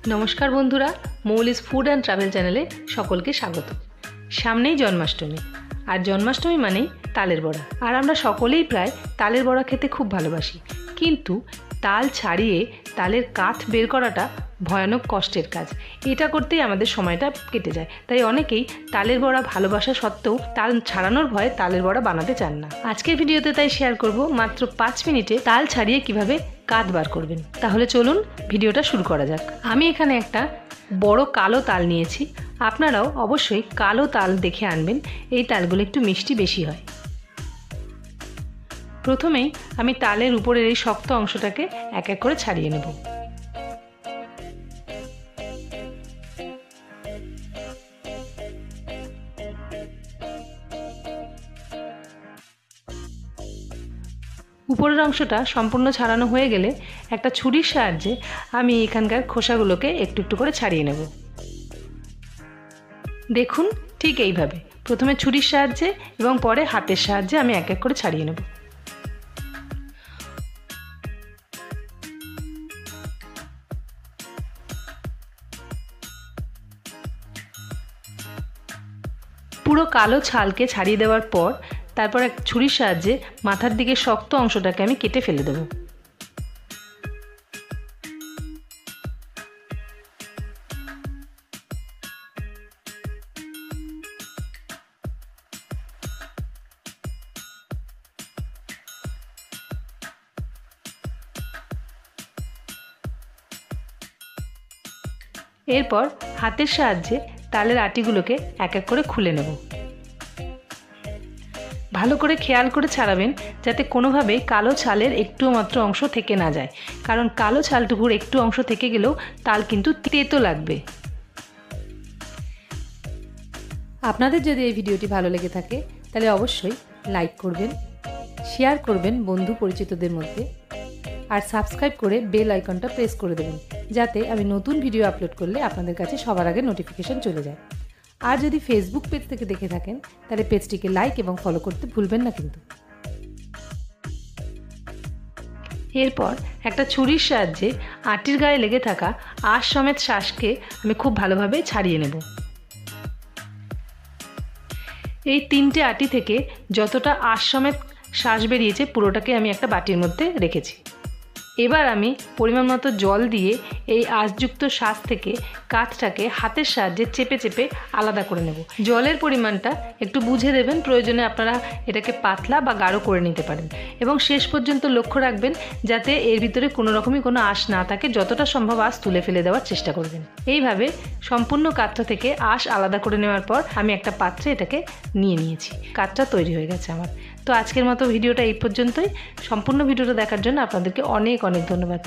नमस्कार बंधुरा मौलिस food and travel चैनेले सकलके स्वागत। सामनेई जन्माष्टमी और जन्माष्टमी मानेई तालेर बड़ा और आमरा सकलेई प्राय तालेर बड़ा खेते खूब भालोबासी, किन्तु ताल छाड़िए तालेर काठ बेर कराटा भयानक कष्टेर काज। एटा करतेई आमादेर समयटा केटे जाय। ताई अनेकेई तालेर बड़ा भालोबासा सत्त्वेও ताल छाड़ानोर भये तालेर बड़ा बानाते चान ना। आजकेर भिडियोते ताई शेयर करब मात्र 5 मिनिटे ताल छाड़िए किभाबे काठ बार करबेन। ताहले चलुन भिडियोटा शुरू करा जाक। आमी एखाने एकटा बड़ो कालो ताल नियेछि, आपनाराओ अवश्यई कालो ताल देखे आनबेन। एई तालगुलो एकटु मिष्टि बेशी हय। प्रथमेई आमी तालेर उपरेर एई शक्त अंशटाके एक एक करे छाड़िये नेब। উপরের অংশটা সম্পূর্ণ ছাড়ানো হয়ে গেলে একটা ছুরির সাহায্যে আমি এখানকার খোসাগুলোকে একটু একটু করে ছাড়িয়ে নেব। দেখুন ঠিক এইভাবে প্রথমে ছুরির সাহায্যে এবং পরে হাতের সাহায্যে আমি এক এক করে ছাড়িয়ে নেব। পুরো কালো ছালকে ছাড়িয়ে দেওয়ার পর তারপর এক ছুরির সাহায্যে মাথার দিকে শক্ত অংশটাকে আমি কেটে ফেলে দেব। এরপর হাতের সাহায্যে তালের আটিগুলোকে এক এক করে খুলে নেব। ভালো করে খেয়াল করে ছাড়াবেন যাতে কোনোভাবেই কালো ছালের একটু মাত্র অংশ থেকে না যায়, কারণ কালো ছালটুকুর একটু অংশ থেকে গেলেও তাল কিন্তু তেতো লাগবে। আপনাদের যদি এই ভিডিওটি ভালো লেগে থাকে তাহলে অবশ্যই লাইক করবেন, শেয়ার করবেন বন্ধু পরিচিতদের মধ্যে, আর সাবস্ক্রাইব করে বেল আইকনটা প্রেস করে দেবেন যাতে আমি নতুন ভিডিও আপলোড করলে আপনাদের কাছে সবার আগে নোটিফিকেশন চলে যায়। আর যদি ফেসবুক পেজ থেকে দেখে থাকেন তাহলে পেজটিকে লাইক এবং ফলো করতে ভুলবেন না কিন্তু। এরপর একটা ছুরির সাহায্যে আটির গায়ে লেগে থাকা আঁশ সমেত শ্বাসকে আমি খুব ভালোভাবে ছাড়িয়ে নেব। এই 3টে আটি থেকে যতটা আঁশ সমেত শ্বাস বেরিয়েছে পুরোটাকে আমি একটা বাটির মধ্যে রেখেছি। এবার আমি পরিমাণ মতো জল দিয়ে এই আঁশযুক্ত শ্বাস থেকে কাঠটাকে হাতের সাহায্যে চেপে চেপে আলাদা করে নেব। জলের পরিমাণটা একটু বুঝে দেবেন, প্রয়োজনে আপনারা এটাকে পাতলা বা গাঢ় করে নিতে পারেন এবং শেষ পর্যন্ত লক্ষ্য রাখবেন যাতে এর ভিতরে কোনো রকমই কোনো আঁশ না থাকে। যতটা সম্ভব আঁশ তুলে ফেলে দেওয়ার চেষ্টা করবেন। এইভাবে সম্পূর্ণ কাঠটা থেকে আঁশ আলাদা করে নেওয়ার পর আমি একটা পাত্রে এটাকে নিয়ে নিয়েছি। কাঠটা তৈরি হয়ে গেছে আমার। তো আজকের মতো ভিডিওটা এই পর্যন্তই। সম্পূর্ণ ভিডিওটা দেখার জন্য আপনাদেরকে অনেক অনেক ধন্যবাদ।